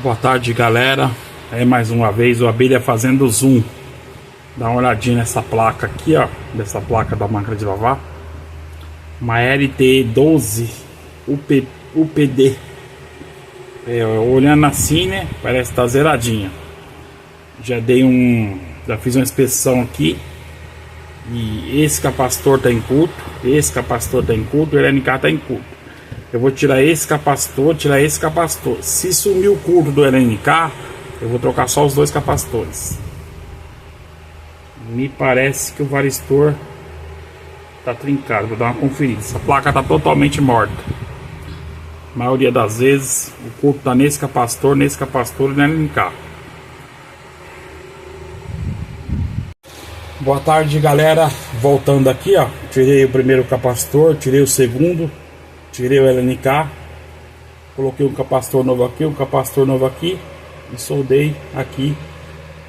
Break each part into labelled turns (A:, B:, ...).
A: Boa tarde, galera. É mais uma vez o Abelha fazendo zoom. Dá uma olhadinha nessa placa aqui, ó. Dessa placa da máquina de lavar. Uma LT12 UPD. Olhando assim, né? Parece que tá zeradinha. Já fiz uma inspeção aqui. E esse capacitor tá em curto. Esse capacitor tá em curto. O LNK tá em curto. Eu vou tirar esse capacitor, tirar esse capacitor. Se sumir o curto do LNK, eu vou trocar só os dois capacitores. Me parece que o varistor tá trincado. Vou dar uma conferida. Essa placa tá totalmente morta. A maioria das vezes o curto tá nesse capacitor e no LNK. Boa tarde, galera. Voltando aqui, ó. Tirei o primeiro capacitor, tirei o segundo. Tirei o LNK, coloquei um capacitor novo aqui, um capacitor novo aqui e soldei aqui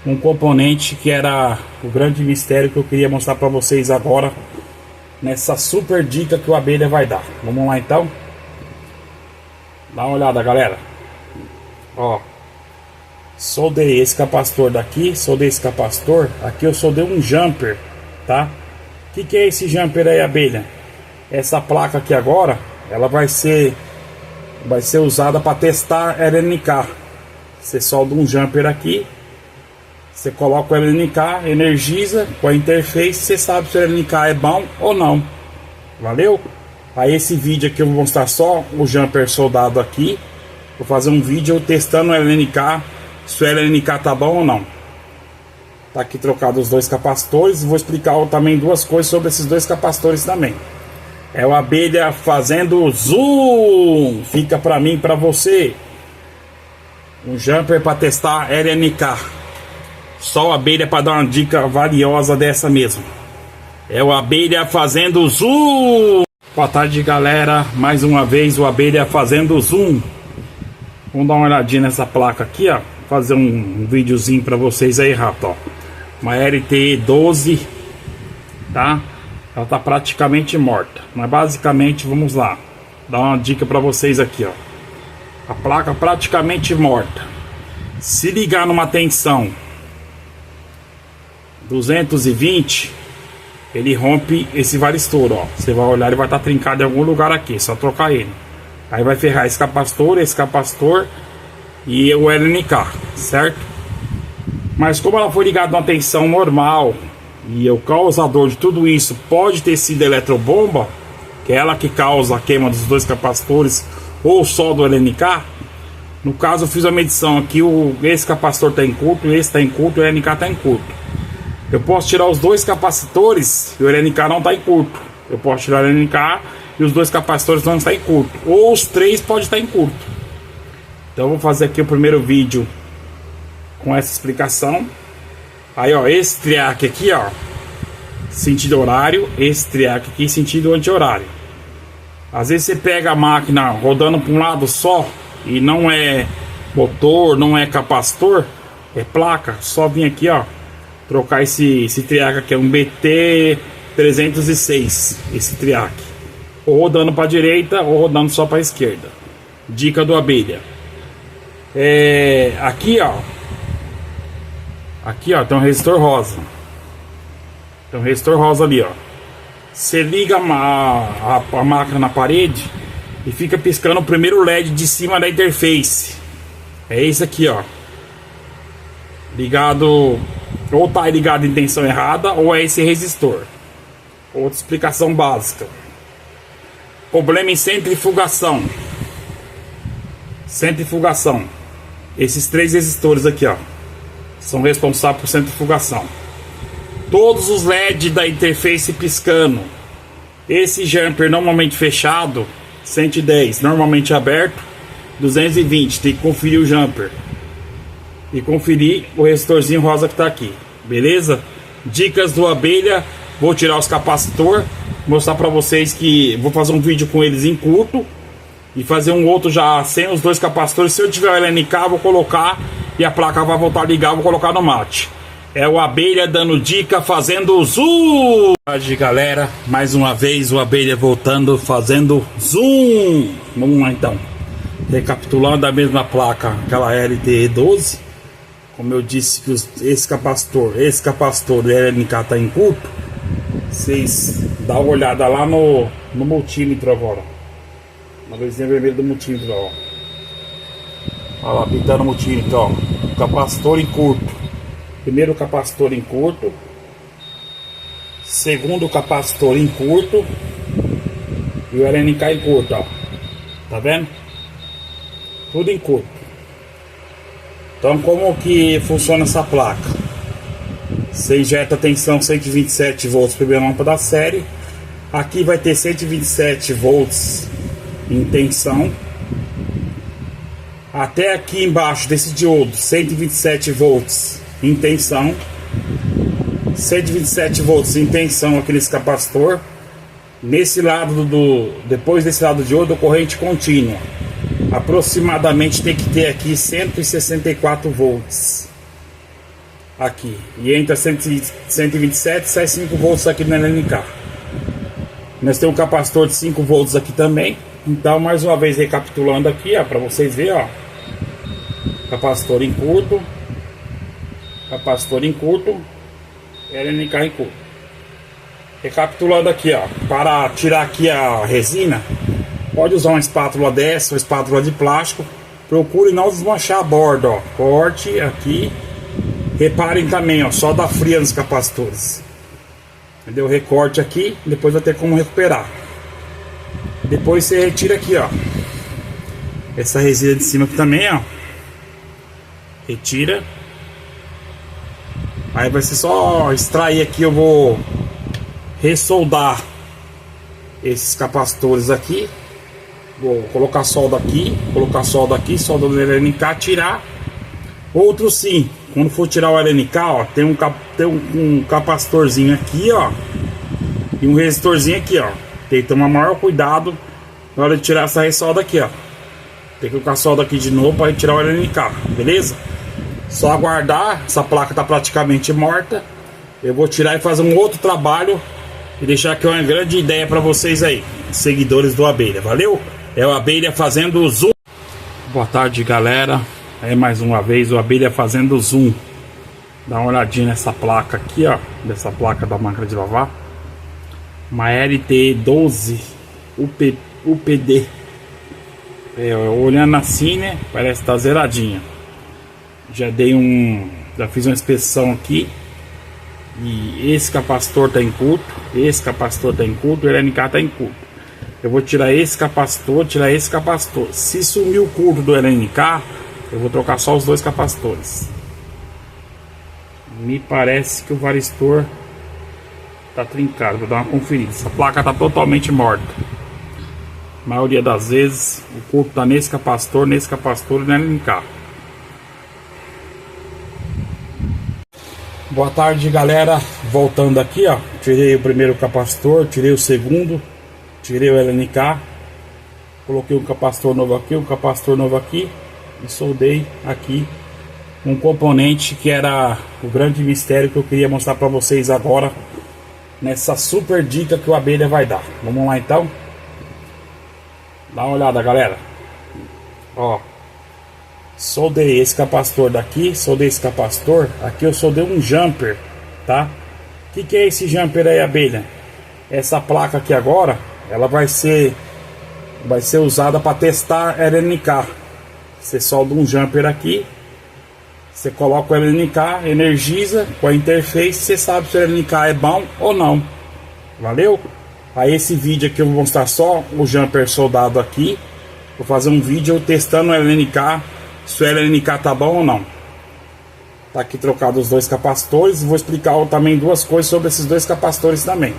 A: um componente que era o grande mistério que eu queria mostrar para vocês agora nessa super dica que o Abelha vai dar. Vamos lá então? Dá uma olhada, galera. Ó, soldei esse capacitor daqui, soldei esse capacitor aqui, eu soldei um jumper, tá? O que é esse jumper aí, Abelha? Essa placa aqui agora, ela vai ser usada para testar LNK. Você solda um jumper aqui, você coloca o LNK, energiza com a interface, você sabe se o LNK é bom ou não. Valeu? Aí esse vídeo aqui eu vou mostrar só o jumper soldado aqui. Vou fazer um vídeo testando o LNK, se o LNK tá bom ou não. Tá aqui trocado os dois capacitores. Vou explicar também duas coisas sobre esses dois capacitores também. É o Abelha fazendo zoom. Fica pra mim, pra você. Um jumper para testar LNK. Só o Abelha para dar uma dica valiosa dessa mesmo. É o Abelha fazendo zoom. Boa tarde, galera. Mais uma vez o Abelha fazendo zoom. Vamos dar uma olhadinha nessa placa aqui, ó. Fazer um videozinho para vocês aí rápido, ó. Uma LT12, tá? Ela tá praticamente morta, mas basicamente vamos lá dar uma dica para vocês aqui, ó. A placa praticamente morta. Se ligar numa tensão 220, ele rompe esse varistor, ó. Você vai olhar, ele vai estar trincado em algum lugar aqui, só trocar ele. Aí vai ferrar esse capacitor e o LNK, certo? Mas como ela foi ligada numa tensão normal e o causador de tudo isso pode ter sido a eletrobomba, que é ela que causa a queima dos dois capacitores ou só do LNK. No caso eu fiz a medição aqui, esse capacitor está em curto, esse está em curto, o LNK está em curto. Eu posso tirar os dois capacitores e o LNK não está em curto. Eu posso tirar o LNK e os dois capacitores não estão em curto. Ou os três podem estar em curto. Então eu vou fazer aqui o primeiro vídeo com essa explicação. Aí, ó, esse triac aqui, ó, sentido horário. Esse triac aqui, sentido anti-horário. Às vezes você pega a máquina rodando para um lado só e não é motor, não é capacitor, é placa. Só vir aqui, ó, trocar esse triac aqui, é um BT306, esse triac. Ou rodando para a direita ou rodando só para a esquerda. Dica do Abelha. Aqui, ó. Aqui, ó, tem um resistor rosa. Tem um resistor rosa ali, ó. Você liga a máquina na parede e fica piscando o primeiro LED de cima da interface. É esse aqui, ó. Ligado, ou tá ligado em tensão errada, ou é esse resistor. Outra explicação básica. Problema em centrifugação. Centrifugação. Esses três resistores aqui, ó, são responsáveis por centrifugação. Todos os LEDs da interface piscando. Esse jumper normalmente fechado, 110, normalmente aberto, 220. Tem que conferir o jumper e conferir o resistorzinho rosa que tá aqui, beleza? Dicas do Abelha. Vou tirar os capacitores, mostrar para vocês que vou fazer um vídeo com eles em curto e fazer um outro já sem os dois capacitores. Se eu tiver o LNK, vou colocar e a placa vai voltar a ligar, vou colocar no mate. É o Abelha dando dica, fazendo zoom. Boa tarde, galera. Mais uma vez o Abelha voltando, fazendo zoom. Vamos lá então. Recapitulando a mesma placa, aquela LTE12. Como eu disse que esse capacitor do LNK está em curto. Vocês dá uma olhada lá no multímetro agora. Na luzinha vermelha do multímetro, ó. Olha lá, pintando o multímetro, ó. Capacitor em curto. Primeiro capacitor em curto. Segundo capacitor em curto. E o LNK em curto, ó. Tá vendo? Tudo em curto. Então como que funciona essa placa? Você injeta tensão 127 volts primeira lâmpada da série. Aqui vai ter 127 volts em tensão. Até aqui embaixo desse diodo 127 volts em tensão. 127 volts em tensão aqui nesse capacitor. Nesse lado depois desse lado do diodo, corrente contínua. Aproximadamente tem que ter aqui 164 volts. Aqui. E entra 127 sai 5 volts aqui na LNK. Nós temos um capacitor de 5 volts aqui também. Então, mais uma vez recapitulando aqui, ó, para vocês verem, ó. Capacitor em curto. Capacitor em curto. LNK em curto. Recapitulando aqui, ó. Para tirar aqui a resina, pode usar uma espátula dessa, uma espátula de plástico. Procure não desmanchar a borda, ó. Corte aqui. Reparem também, ó, só dá fria nos capacitores. Entendeu? Recorte aqui, depois vai ter como recuperar. Depois você retira aqui, ó. Essa resina de cima aqui também, ó. Retira. Aí vai ser só extrair aqui, eu vou ressoldar esses capacitores aqui. Vou colocar solda aqui, solda do LNK, tirar. Outro sim, quando for tirar o LNK, ó, tem um capacitorzinho aqui, ó, e um resistorzinho aqui, ó. Tem que tomar maior cuidado na hora de tirar essa ressolda aqui, ó. Tem que colocar a solda aqui de novo para retirar o LNK, beleza? Só aguardar, essa placa tá praticamente morta. Eu vou tirar e fazer um outro trabalho e deixar aqui uma grande ideia para vocês aí, seguidores do Abelha, valeu? É o Abelha fazendo zoom. Boa tarde, galera. Aí mais uma vez o Abelha fazendo zoom. Dá uma olhadinha nessa placa aqui, ó. Dessa placa da máquina de lavar. Uma LTE12 UPD. Olhando assim, né? Parece que tá zeradinha. Já fiz uma inspeção aqui. E esse capacitor tá em curto. Esse capacitor tá em curto. O LNK tá em curto. Eu vou tirar esse capacitor, tirar esse capacitor. Se sumir o curto do LNK, eu vou trocar só os dois capacitores. Me parece que o varistor tá trincado. Vou dar uma conferida. Essa placa tá totalmente morta. A maioria das vezes o curto tá nesse capacitor e no LNK. Boa tarde, galera. Voltando aqui, ó. Tirei o primeiro capacitor, tirei o segundo, tirei o LNK. Coloquei um capacitor novo aqui, um capacitor novo aqui. E soldei aqui um componente que era o grande mistério que eu queria mostrar para vocês agora, nessa super dica que o Abelha vai dar. Vamos lá então. Dá uma olhada, galera. Ó, soldei esse capacitor daqui, soldei esse capacitor aqui, eu soldei um jumper, tá? O que é esse jumper aí, Abelha? Essa placa aqui agora, ela vai ser usada para testar LNK. Você solda um jumper aqui, você coloca o LNK, energiza com a interface, você sabe se o LNK é bom ou não. Valeu? Aí esse vídeo aqui eu vou mostrar só o jumper soldado aqui. Vou fazer um vídeo testando o LNK, se o LNK tá bom ou não. Tá aqui trocado os dois capacitores. Vou explicar também duas coisas sobre esses dois capacitores também.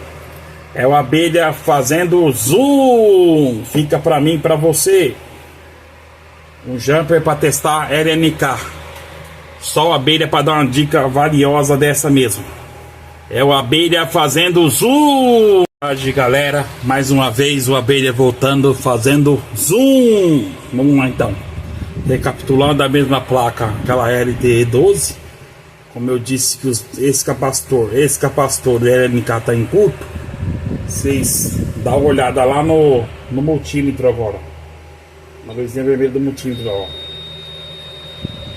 A: É o Abelha fazendo zoom. Fica pra mim e pra você. Um jumper para testar LNK. Só o Abelha para dar uma dica valiosa dessa mesmo. É o Abelha fazendo zoom. Boa tarde, galera. Mais uma vez o Abelha voltando fazendo zoom. Vamos lá então. Recapitulando a mesma placa, aquela LTE12. Como eu disse que esse capacitor do LNK tá em curto. Vocês dá uma olhada lá no multímetro agora. Uma luzinha vermelha do multímetro, ó.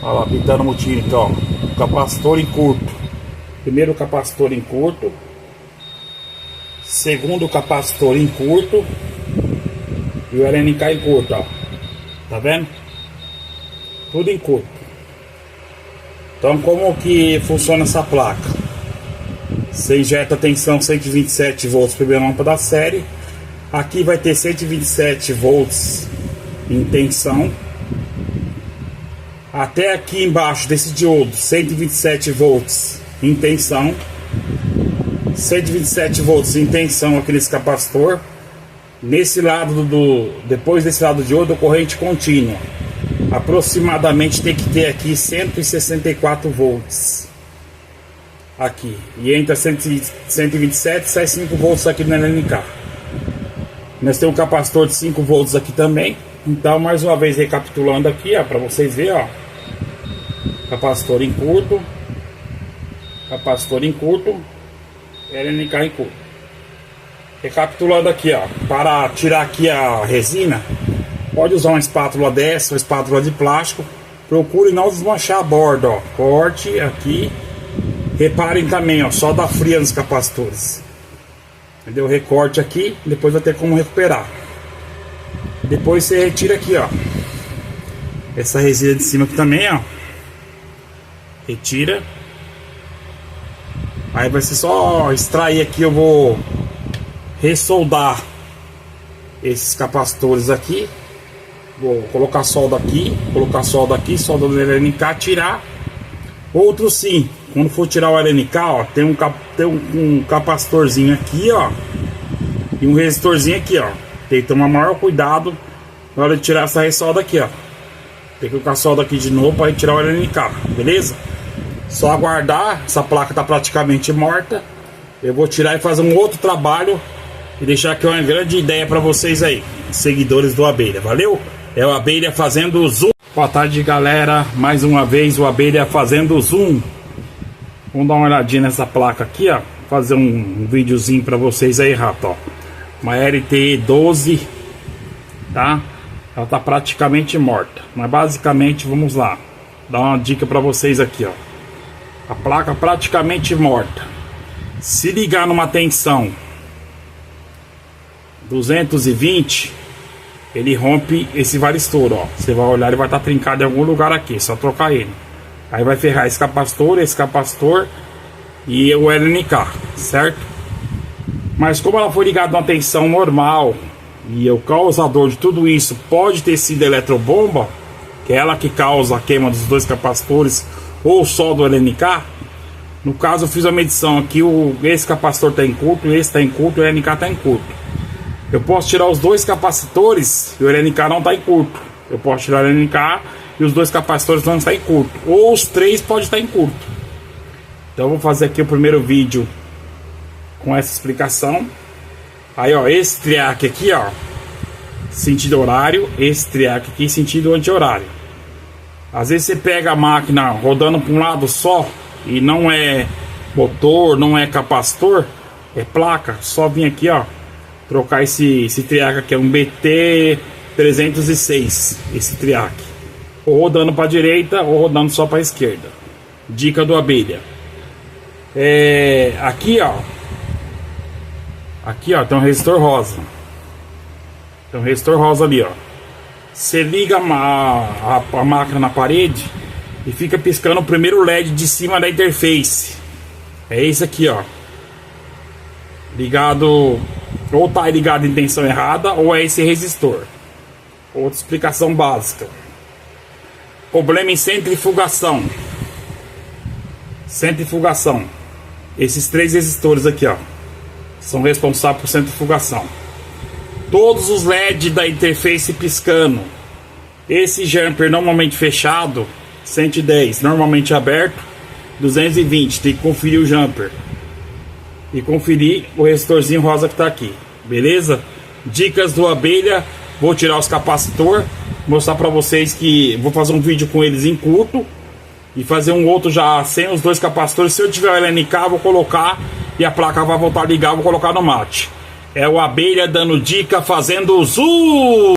A: Olha lá, pintando o multímetro, ó. Capacitor em curto. Primeiro capacitor em curto. Segundo capacitor em curto. E o LNK em curto, ó. Tá vendo? Tudo em curto. Então como que funciona essa placa? Você injeta tensão 127 volts primeira lâmpada da série. Aqui vai ter 127 volts em tensão. Até aqui embaixo desse diodo 127 volts em tensão. 127 volts em tensão aqui nesse capacitor. Nesse lado depois desse lado de diodo, corrente contínua. Aproximadamente tem que ter aqui 164 volts. Aqui. E entra 127, sai 5 volts aqui no LNK. Nós temos um capacitor de 5 volts aqui também. Então, mais uma vez recapitulando aqui, ó, para vocês verem, ó. Capacitor em curto. Capacitor em curto. LNK em curto. Recapitulando aqui, ó. Para tirar aqui a resina, pode usar uma espátula dessa, uma espátula de plástico. Procure não desmanchar a borda, ó. Corte aqui. Reparem também, ó, só dá fria nos capacitores. Entendeu? Recorte aqui, depois vai ter como recuperar. Depois você retira aqui, ó. Essa resina de cima aqui também, ó. Retira. Aí vai ser só extrair aqui, eu vou ressoldar esses capacitores aqui. Vou colocar solda aqui, solda do LNK, tirar. Outro sim, quando for tirar o LNK, ó, tem um capacitorzinho aqui, ó, e um resistorzinho aqui, ó. Tem que tomar maior cuidado na hora de tirar essa ressolda aqui, ó. Tem que colocar a solda aqui de novo para retirar o LNK, beleza? Só aguardar, essa placa tá praticamente morta. Eu vou tirar e fazer um outro trabalho e deixar aqui uma grande ideia para vocês aí, seguidores do Abelha, valeu? É o Abelha fazendo zoom. Boa tarde, galera, mais uma vez o Abelha fazendo zoom. Vamos dar uma olhadinha nessa placa aqui, ó. Fazer um videozinho para vocês aí, rato, ó. Uma LTE 12, tá? Ela tá praticamente morta, mas basicamente, vamos lá, dar uma dica para vocês aqui, ó. A placa praticamente morta. Se ligar numa tensão 220, ele rompe esse varistor, ó. Você vai olhar, ele vai estar trincado em algum lugar aqui, é só trocar ele. Aí vai ferrar esse capacitor e o LNK, certo? Mas como ela foi ligada numa tensão normal e o causador de tudo isso pode ter sido a eletrobomba, que é ela que causa a queima dos dois capacitores ou só do LNK. No caso eu fiz a medição aqui, esse capacitor está em curto, esse está em curto, o LNK está em curto. Eu posso tirar os dois capacitores e o LNK não está em curto. Eu posso tirar o LNK e os dois capacitores não estão em curto. Ou os três podem estar em curto. Então eu vou fazer aqui o primeiro vídeo com essa explicação. Aí, ó, esse triac aqui, ó, sentido horário. Esse triac aqui, sentido anti-horário. Às vezes você pega a máquina rodando para um lado só e não é motor, não é capacitor, é placa. Só vir aqui, ó, trocar esse triac aqui, é um BT306, esse triac, ou rodando para a direita ou rodando só para a esquerda. Dica do Abelha. Aqui, ó, tem um resistor rosa. Tem um resistor rosa ali, ó. Você liga a máquina na parede e fica piscando o primeiro LED de cima da interface. É esse aqui, ó. Ligado, ou tá ligado em tensão errada, ou é esse resistor. Outra explicação básica. Problema em centrifugação. Centrifugação. Esses três resistores aqui, ó, são responsáveis por centrifugação. Todos os LEDs da interface piscando. Esse jumper normalmente fechado, 110, normalmente aberto, 220. Tem que conferir o jumper e conferir o resistorzinho rosa que tá aqui, beleza? Dicas do Abelha. Vou tirar os capacitor, mostrar para vocês que vou fazer um vídeo com eles em curto e fazer um outro já sem os dois capacitores. Se eu tiver o LNK, vou colocar e a placa vai voltar a ligar, vou colocar no mate. É o Abelha dando dica, fazendo zoom.